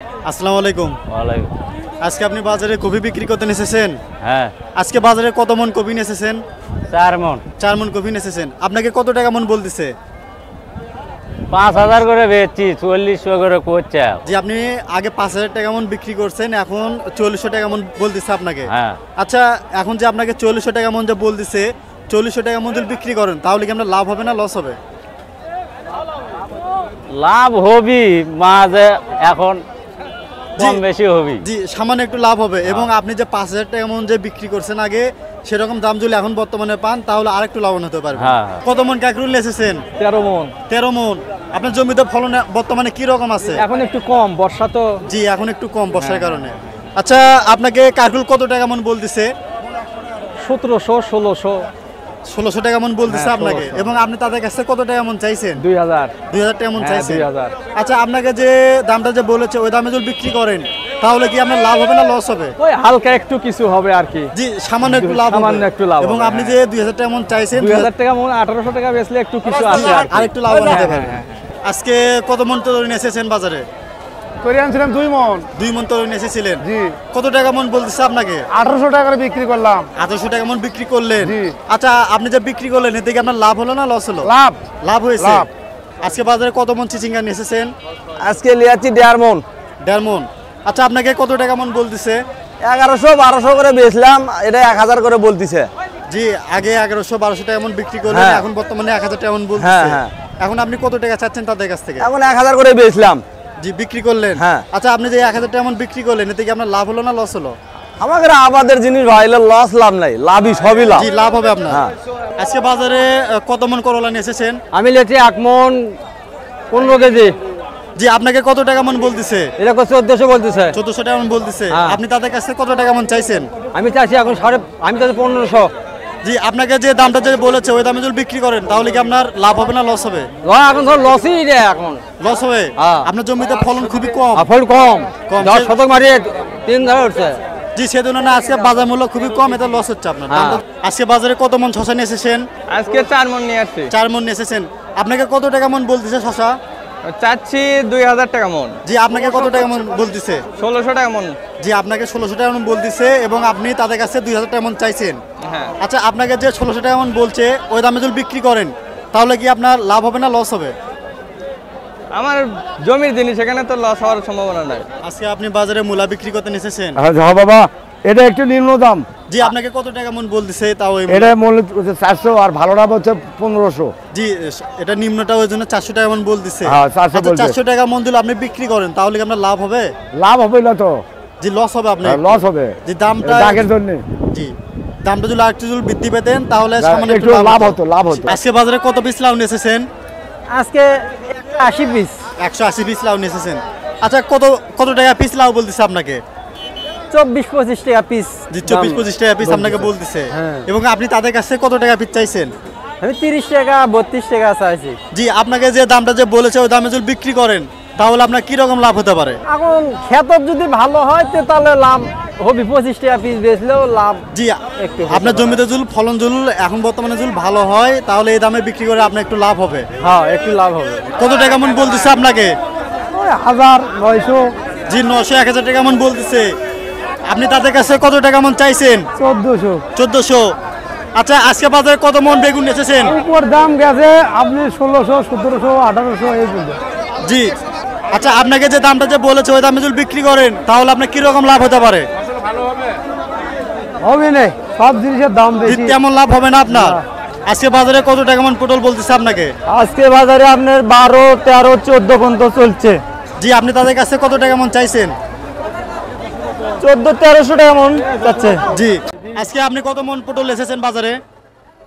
আসসালামু আলাইকুম। ওয়ালাইকুম। আজকে আপনি বাজারে কপি বিক্রি করতে এসেছেন? হ্যাঁ। আজকে বাজারে কত মন কপি এসেছেন? 4 মন। 4 মন কপি এসেছেন। আপনাকে কত টাকা মন বলতেছে? 5000 করে বেচছি, 4400 করে করছে। জি, আপনি আগে 5000 টাকা মন বিক্রি করছেন, এখন 4400 টাকা মন বলতেছে আপনাকে। হ্যাঁ। আচ্ছা, এখন যে আপনাকে 4400 টাকা মন যে বলতেছে, 4400 টাকা মন যদি বিক্রি করেন তাহলে কি আপনার লাভ হবে না লস হবে? লাভ হবি মাঝে, এখন কম বেশি হবি। জি, সামান্য একটু লাভ হবে। এবং আপনি যে 5000 টাকা মন যে বিক্রি করছেন আগে, সেরকম দাম যদি এখন বর্তমানে পান তাহলে আরেকটু লাভবান হতে পারবে। হ্যাঁ। কত মন কাকরুল এসেছেন? 13 মন। 13 মন। আপনার জমিতে ফলন বর্তমানে কি রকম আছে? এখন একটু কম, বর্ষা তো। জি, এখন একটু কম বর্ষার কারণে। আচ্ছা, আপনাকে কাকরুল কত টাকা মন বলতেছে? 1700, 1600, 1600 টাকা মন বলতেছে হ্যাঁ, আপনাকে। 1600। এবং আপনি তাদের কাছে কত টাকা মন চাইছেন? 2000। 2000 টাকা মন হ্যাঁ, চাইছেন। 2000। আচ্ছা, আপনাকে যে দামটা যে বলেছে ওই দামে যদি বিক্রি করেন তাহলে কি আপনার লাভ হবে না লস হবে? ওই হালকা একটু কিছু হবে আর কি। জি, সামান্য একটু লাভ হবে। সামান্য একটু লাভ এবং হবে, আপনি যে হ্যাঁ। 2000 টাকা মন চাইছেন, 2000 টাকা মন, 1800 টাকা বেচলে একটু কিছু আছে আর কি। আর একটু লাভবান হতে পারবে। হ্যাঁ, আজকে কত মন তরুণ এসেছেন বাজারে? করে আনছিলাম 2 মন। 2 মন তরুণ এসেছিলেন। জি। কত টাকা মন বলতেছে আপনাকে? 1800 টাকা করে বিক্রি করলাম। 1800 টাকা মন বিক্রি করলেন। জি। আচ্ছা, আপনি যে বিক্রি করলেন এতে কি আপনার লাভ হলো না লস হলো? লাভ। লাভ হয়েছে। লাভ। আজকে বাজারে কত মন চিচিঙ্গা নিয়ে এসেছেন? আজকে লিয়াচ্ছি 1.5 মন। 1.5 মন। আচ্ছা, আপনাকে কত টাকা মন বলতেছে? 1100, 1200 করে বেচলাম, এটা 1000 করে বলতিছে। জি, আগে 1100-1200 টাকা মন বিক্রি করলেন, হ্যাঁ। এখন বর্তমানে 1000 টাকা মন হ্যাঁ, বলতেছে। হ্যাঁ। এখন আপনি কত টাকা চাচ্ছেন তাদের কাছ থেকে? এখন 1000 করে বেচলাম। জি, বিক্রি করলেন। হ্যাঁ। আচ্ছা, আপনি যে 1000 টাকা মন বিক্রি করলেন এতে কি আপনার লাভ হলো না লস হলো? আমাদের আবাদের জিনিস ভাইলে লস লাভ নাই, লাভই সবই লাভ। জি, লাভ হবে আপনার। হ্যাঁ। আজকে বাজারে কত মন করলা নিয়ে এসেছেন? আমি লিয়েছি 1 মন 15 কেজি। জি, আপনাকে কত টাকা মন বলতেছে? এটা 1400 বলতেছে। 1400 টাকা মন বলতেছে। হ্যাঁ। আপনি তাদের কাছে কত টাকা মন চাইছেন? আমি চাইছি এখন আমি চাইছি 1500। জি, আপনাকে যে দামটা যে বলেছে ওই দামে যদি বিক্রি করেন তাহলে কি আপনার লাভ হবে না লস হবে? এখন ধর লসই রে এখন। লস হবে। হ্যাঁ। আপনার জমিতে ফলন খুবই কম। ফল কম, কম। 10 শতক মারিয়ে 3 ধারে উঠছে। জি, সেজন্য না আজকে বাজার মূল্য খুবই কম, এটা লস হচ্ছে আপনার। হ্যাঁ। আজকে বাজারে কত মন শশা নিয়ে এসেছেন? আজকে 4 মন নিয়ে আসছি। 4 মন নিয়ে এসেছেন। আপনাকে কত টাকা মন বলতেছে শশা? চাচ্ছি 2000 টাকা মন। জি, আপনাকে কত টাকা মন বলতেছে? 1600 টাকা মন। জি, আপনাকে 1600 টাকা মন বলতেছে এবং আপনি তাদের কাছে 2000 টাকা মন চাইছেন। হ্যাঁ। আচ্ছা, আপনাকে যে 1600 টাকা মন বলছে ওই দামে যদি বিক্রি করেন তাহলে কি আপনার লাভ হবে না লস হবে? আমার জমির জিনিস, এখানে তো লস হওয়ার সম্ভাবনা নাই। আজকে আপনি বাজারে মূলা বিক্রি করতে এসেছেন। হ্যাঁ বাবা, এটা একটু নিম্ন দাম। জি, আপনাকে কত টাকা মন বলতেছে তাও? এটা মূল্য 400 আর ভালোটা হচ্ছে 1500। জি, এটা নিম্নটা ওই জন্য 400 টাকা মন বলতেছে। হ্যাঁ, 400 বলছে। 400 টাকা মন দিলে আপনি বিক্রি করেন তাহলে কি আপনার লাভ হবে? লাভ হবে না তো। জি, লস হবে আপনার। লস হবে। জি, দামটা দাগের জন্য জি, দামটা যদি আরেকটু যদি বৃদ্ধি পেতেন তাহলে সামান্য একটু লাভ হতো, লাভ হতো। আজকে বাজারে কত পিস লাউ নিয়ে এসেছেন? আজকে 80 পিস। 180 পিস লাউ নিয়ে এসেছেন। আচ্ছা, কত টাকা পিস লাউ বলতেছে আপনাকে? 24-25 টাকা পিস। জি, 24-25 টাকা পিস আপনাকে বলতেছে। হ্যাঁ। এবং আপনি তাদের কাছে কত টাকা পিস চাইছেন? আমি 30 টাকা 32 টাকা চাইছি। জি, আপনাকে যে দামটা যে বলেছে ওই দামে যদি বিক্রি করেন তাহলে আপনার কি রকম লাভ হতে পারে? এখন খেত যদি ভালো হয় তাহলে লাভ হবে, 25 টাকা পিস বেচলেও লাভ। জি, একটু আপনার জমিতে যদি ফলন যদি এখন বর্তমানে যদি ভালো হয় তাহলে এই দামে বিক্রি করে আপনার একটু লাভ হবে। হ্যাঁ, একটু লাভ হবে। কত টাকা মন বলতেছে আপনাকে? ওই 1000, 900, জি, 900-1000 টাকা মন বলতেছে। আপনি তাদের কাছে কত টাকা মন চাইছেন? 1400। 1400। আচ্ছা, আজকে বাজারে কত মন বেগুন এসেছেন? উপর দাম গেছে আপনি 1600, 1700, 1800 এই পর্যন্ত। জি, আচ্ছা, আপনাকে যে দামটা যে বলেছে ওই দামে যদি বিক্রি করেন তাহলে আপনার কি রকম লাভ হতে পারে? হবে না, সব জিনিসের দাম জি, বেশি। তেমন লাভ হবে না আপনার। আজকে বাজারে কত টাকা মন পটল বলতেছে আপনাকে? আজকে বাজারে আপনার 12, 13, 14 পর্যন্ত চলছে। জি, আপনি তাদের কাছে কত টাকা মন চাইছেন? 1400-1300 টাকা মন যাচ্ছে। জি, আজকে আপনি কত মন পটল এসেছেন বাজারে?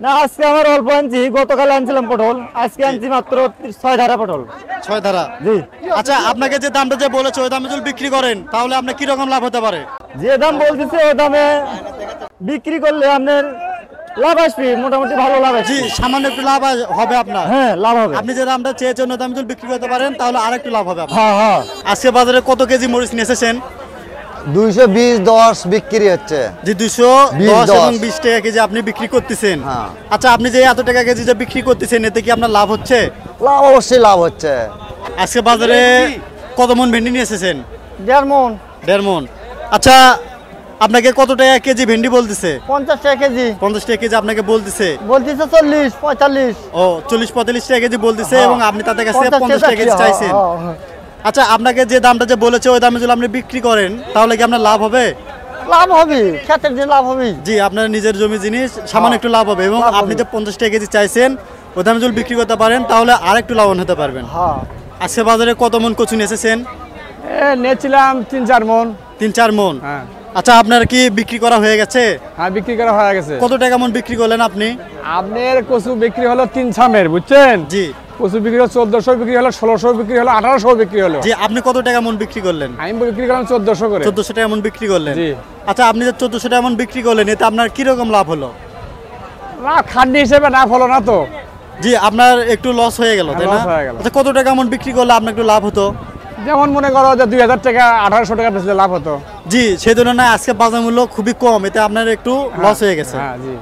না, আজকে আমার অল্প আনছি, গতকাল আনছিলাম পটল, আজকে আনছি মাত্র 6 ধারা পটল। 6 ধারা। জি। আচ্ছা, আপনাকে যে দামটা যে বলেছে ওই দামে যদি বিক্রি করেন তাহলে আপনার কি রকম লাভ হতে পারে? যে দাম বলতেছে ওই দামে বিক্রি করলে আপনার লাভ আসবে, মোটামুটি ভালো লাভ জি, আসবে। সামান্য একটু লাভ হবে আপনার। হ্যাঁ, লাভ হবে। আপনি যে দামটা চেয়েছেন ওই দামে যদি বিক্রি করতে পারেন তাহলে আরেকটু লাভ হবে আপনার। হ্যাঁ, হ্যাঁ। আজকে বাজারে কত কেজি মরিচ নিয়ে এসেছেন? 220-10 বিক্রি হচ্ছে। জি, 210 এবং 20 টাকা কেজি আপনি বিক্রি করতেছেন। হ্যাঁ। আচ্ছা, আপনি যে এত টাকা কেজি যে বিক্রি করতেছেন এতে কি আপনার লাভ হচ্ছে? লাভ অবশ্যই লাভ হচ্ছে। আজকে বাজারে কত মন ভেন্ডি নিয়ে এসেছেন? 1.5 মন। 1.5 মন। আচ্ছা আপনাকে কত টাকা কেজি ভেন্ডি বলতেছে? 50 টাকা কেজি। 50 টাকা কেজি আপনাকে বলতেছে? বলতেছে 40 45। ও 40-45 টাকা কেজি বলতেছে হ্যাঁ। এবং আপনি তাদের কাছে 50 50 টাকা কেজি চাইছেন। আচ্ছা আপনাকে যে দামটা যে বলেছে ওই দামে যদি আপনি বিক্রি করেন তাহলে কি আপনার লাভ হবে? লাভ হবে, ক্ষেতের যে লাভ হবে। জি আপনার নিজের জমি জিনিস সামান্য একটু লাভ হবে এবং লাভ আপনি হবে। যে 50 টাকা কেজি চাইছেন ওই দামে যদি বিক্রি করতে পারেন তাহলে আরেকটু লাভবান হতে পারবেন। হ্যাঁ। আজকে বাজারে কত মন কচু নিয়ে এসেছেন? নিয়েছিলাম 3-4 মন। 3-4 মন। হ্যাঁ। আচ্ছা আপনার কি বিক্রি করা হয়ে গেছে? হ্যাঁ, বিক্রি করা হয়ে গেছে। কত টাকা মন বিক্রি করলেন আপনি? আপনার কচু বিক্রি হলো 3 ছামের, বুঝছেন? জি কচু বিক্রি হলো 1400 বিক্রি হলো, 1600 বিক্রি হলো, 1800 বিক্রি হলো। জি আপনি কত টাকা মন বিক্রি করলেন? আমি বিক্রি করলাম 1400 করে। 1400 টাকা মন বিক্রি করলেন। জি। আচ্ছা আপনি যে 1400 টাকা মন বিক্রি করলেন এতে আপনার কি রকম লাভ হলো? না, খাদ্য হিসেবে না হলো না তো। জি আপনার একটু লস হয়ে গেল তাই না? লস হয়ে গেল। আচ্ছা কত টাকা মন বিক্রি করলে আপনার একটু লাভ হতো? যেমন মনে করো যে 2000 টাকা 1800 টাকা বেচলে লাভ হতো। জি সেই তুলনায় আজকে বাজার মূল্য খুবই কম, এতে আপনার একটু লস হয়ে গেছে। হ্যাঁ জি।